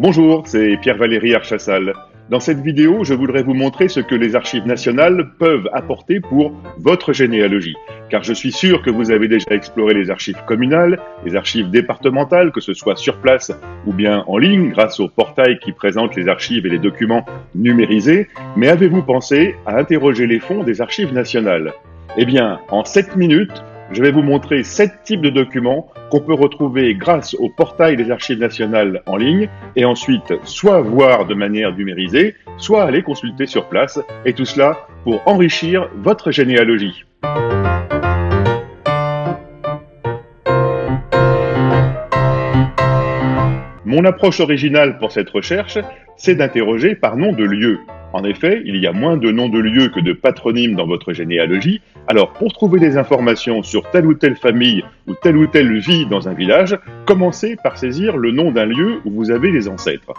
Bonjour, c'est Pierre-Valéry Archassal. Dans cette vidéo, je voudrais vous montrer ce que les archives nationales peuvent apporter pour votre généalogie. Car je suis sûr que vous avez déjà exploré les archives communales, les archives départementales, que ce soit sur place ou bien en ligne, grâce au portail qui présente les archives et les documents numérisés. Mais avez-vous pensé à interroger les fonds des archives nationales? Eh bien, en 7 minutes, je vais vous montrer 7 types de documents qu'on peut retrouver grâce au portail des archives nationales en ligne et ensuite soit voir de manière numérisée, soit aller consulter sur place, et tout cela pour enrichir votre généalogie. Mon approche originale pour cette recherche, c'est d'interroger par nom de lieu. En effet, il y a moins de noms de lieux que de patronymes dans votre généalogie. Alors, pour trouver des informations sur telle ou telle famille ou telle vie dans un village, commencez par saisir le nom d'un lieu où vous avez des ancêtres.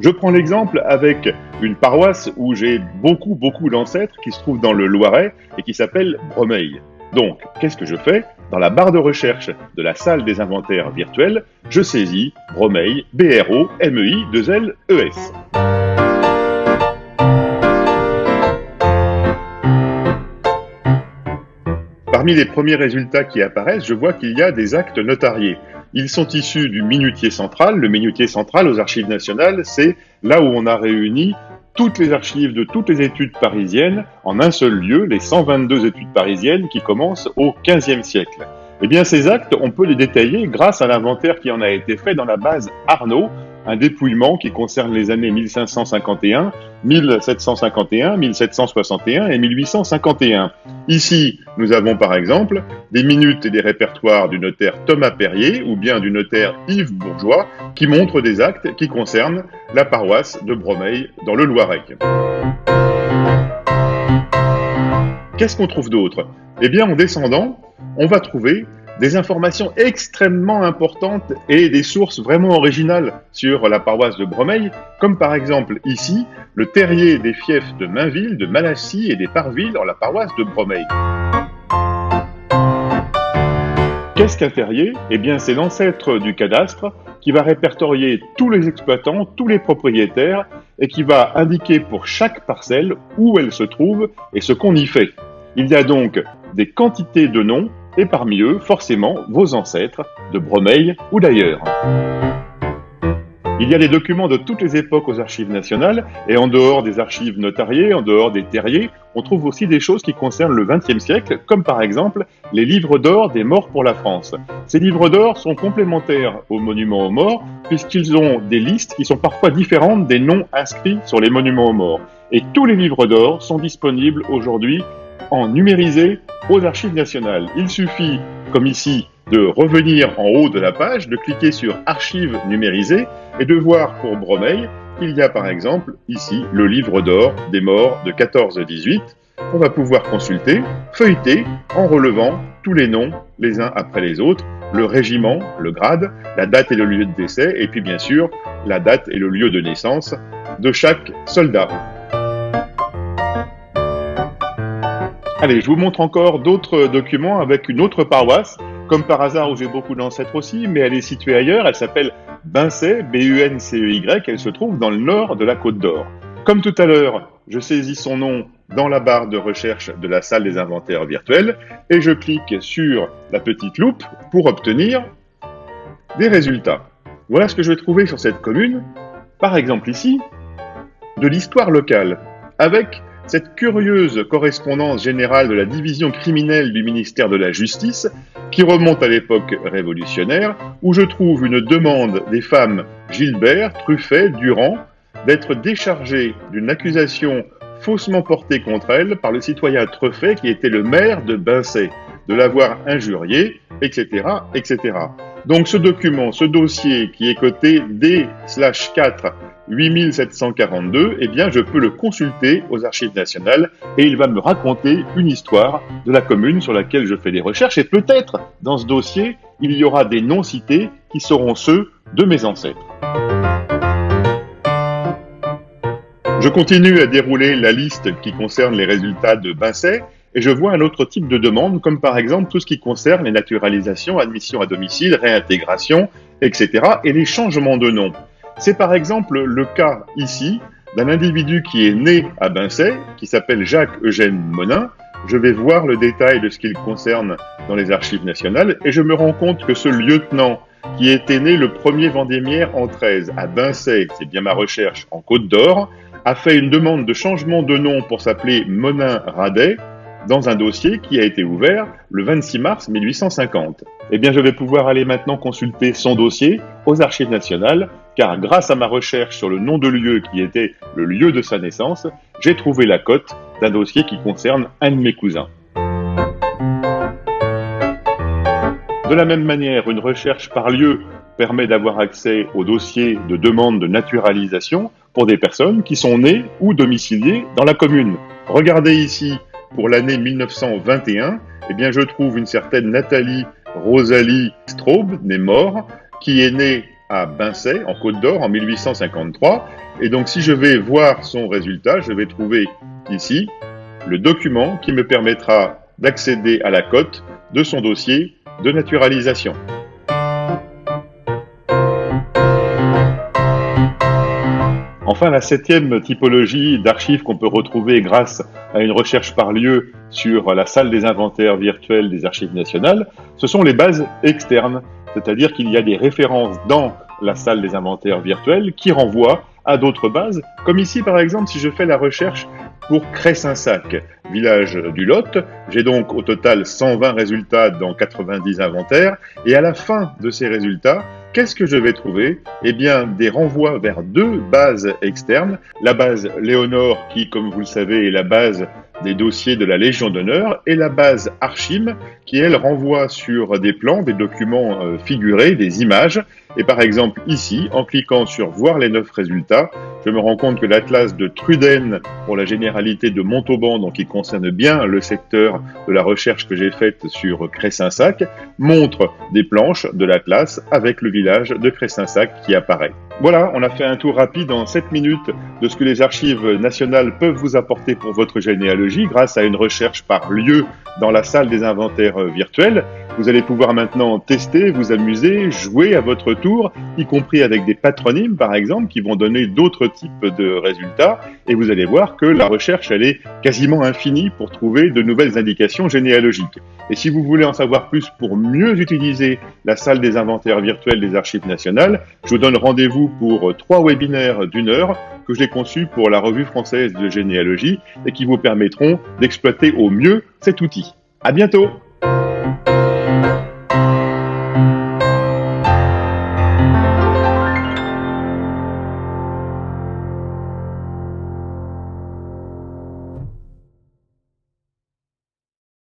Je prends l'exemple avec une paroisse où j'ai beaucoup d'ancêtres qui se trouvent dans le Loiret et qui s'appelle Bromeil. Donc, qu'est-ce que je fais? Dans la barre de recherche de la salle des inventaires virtuels, je saisis Bromeil, B-R-O-M-E-I-2-L-E-S. Parmi les premiers résultats qui apparaissent, je vois qu'il y a des actes notariés. Ils sont issus du minutier central. Le minutier central aux archives nationales, c'est là où on a réuni toutes les archives de toutes les études parisiennes en un seul lieu, les 122 études parisiennes qui commencent au XVe siècle. Eh bien, ces actes, on peut les détailler grâce à l'inventaire qui en a été fait dans la base Arnaud, un dépouillement qui concerne les années 1551, 1751, 1761 et 1851. Ici, nous avons par exemple des minutes et des répertoires du notaire Thomas Perrier ou bien du notaire Yves Bourgeois qui montrent des actes qui concernent la paroisse de Bromeil dans le Loiret. Qu'est-ce qu'on trouve d'autre? Eh bien, en descendant, on va trouver des informations extrêmement importantes et des sources vraiment originales sur la paroisse de Bromeil, comme par exemple ici, le terrier des fiefs de Mainville, de Malassis et des Parvilles dans la paroisse de Bromeil. Qu'est-ce qu'un terrier? Eh bien, c'est l'ancêtre du cadastre qui va répertorier tous les exploitants, tous les propriétaires et qui va indiquer pour chaque parcelle où elle se trouve et ce qu'on y fait. Il y a donc des quantités de noms et parmi eux, forcément, vos ancêtres, de Bromeil ou d'ailleurs. Il y a des documents de toutes les époques aux archives nationales, et en dehors des archives notariées, en dehors des terriers, on trouve aussi des choses qui concernent le XXe siècle, comme par exemple les livres d'or des morts pour la France. Ces livres d'or sont complémentaires aux monuments aux morts, puisqu'ils ont des listes qui sont parfois différentes des noms inscrits sur les monuments aux morts. Et tous les livres d'or sont disponibles aujourd'hui en numérisé aux archives nationales. Il suffit, comme ici, de revenir en haut de la page, de cliquer sur Archives numérisées et de voir pour Bromeil qu'il y a par exemple ici le livre d'or des morts de 14-18. On va pouvoir consulter, feuilleter en relevant tous les noms les uns après les autres, le régiment, le grade, la date et le lieu de décès et puis bien sûr la date et le lieu de naissance de chaque soldat. Allez, je vous montre encore d'autres documents avec une autre paroisse, comme par hasard où j'ai beaucoup d'ancêtres aussi, mais elle est située ailleurs, elle s'appelle Buncey, B-U-N-C-E-Y, elle se trouve dans le nord de la Côte d'Or. Comme tout à l'heure, je saisis son nom dans la barre de recherche de la salle des inventaires virtuels et je clique sur la petite loupe pour obtenir des résultats. Voilà ce que je vais trouver sur cette commune, par exemple ici, de l'histoire locale, avec cette curieuse correspondance générale de la division criminelle du ministère de la Justice, qui remonte à l'époque révolutionnaire, où je trouve une demande des femmes Gilbert, Truffet, Durand, d'être déchargées d'une accusation faussement portée contre elles par le citoyen Truffet, qui était le maire de Buncey, de l'avoir injurié, etc., etc. Donc ce document, ce dossier qui est coté D/4 8742, eh bien je peux le consulter aux archives nationales et il va me raconter une histoire de la commune sur laquelle je fais des recherches et peut-être dans ce dossier, il y aura des noms cités qui seront ceux de mes ancêtres. Je continue à dérouler la liste qui concerne les résultats de Buncey et je vois un autre type de demande, comme par exemple tout ce qui concerne les naturalisations, admission à domicile, réintégration, etc. et les changements de nom. C'est par exemple le cas ici d'un individu qui est né à Bincey, qui s'appelle Jacques-Eugène Monin. Je vais voir le détail de ce qu'il concerne dans les archives nationales et je me rends compte que ce lieutenant qui était né le 1er Vendémiaire en 13 à Bincey, c'est bien ma recherche, en Côte d'Or, a fait une demande de changement de nom pour s'appeler Monin-Radet dans un dossier qui a été ouvert le 26 mars 1850. Eh bien, je vais pouvoir aller maintenant consulter son dossier aux Archives nationales, car grâce à ma recherche sur le nom de lieu qui était le lieu de sa naissance, j'ai trouvé la cote d'un dossier qui concerne un de mes cousins. De la même manière, une recherche par lieu permet d'avoir accès au dossier de demande de naturalisation pour des personnes qui sont nées ou domiciliées dans la commune. Regardez ici, pour l'année 1921, eh bien, je trouve une certaine Nathalie Rosalie Straub, née Mort, qui est née à Bincey, en Côte d'Or, en 1853. Et donc, si je vais voir son résultat, je vais trouver ici le document qui me permettra d'accéder à la cote de son dossier de naturalisation. Enfin, la 7e typologie d'archives qu'on peut retrouver grâce à une recherche par lieu sur la salle des inventaires virtuels des Archives nationales, ce sont les bases externes, c'est-à-dire qu'il y a des références dans la salle des inventaires virtuels qui renvoient à d'autres bases, comme ici par exemple si je fais la recherche pour Cray-Saint-Sac, village du Lot. J'ai donc au total 120 résultats dans 90 inventaires, et à la fin de ces résultats, qu'est-ce que je vais trouver? Eh bien, des renvois vers 2 bases externes. La base Léonore, qui, comme vous le savez, est la base des dossiers de la Légion d'honneur, et la base Archim, qui, elle, renvoie sur des plans, des documents figurés, des images. Et par exemple, ici, en cliquant sur « Voir les 9 résultats », je me rends compte que l'atlas de Truden, pour la généralité de Montauban, donc qui concerne bien le secteur de la recherche que j'ai faite sur Cray-Saint-Sac, montre des planches de l'atlas avec le village de Cray-Saint-Sac qui apparaît. Voilà, on a fait un tour rapide en 7 minutes de ce que les archives nationales peuvent vous apporter pour votre généalogie grâce à une recherche par lieu dans la salle des inventaires virtuels. Vous allez pouvoir maintenant tester, vous amuser, jouer à votre tour, y compris avec des patronymes par exemple qui vont donner d'autres types de résultats, et vous allez voir que la recherche elle est quasiment infinie pour trouver de nouvelles indications généalogiques. Et si vous voulez en savoir plus pour mieux utiliser la salle des inventaires virtuels des Archives nationales, je vous donne rendez-vous pour 3 webinaires d'1 heure que j'ai conçus pour la Revue française de généalogie et qui vous permettront d'exploiter au mieux cet outil. À bientôt!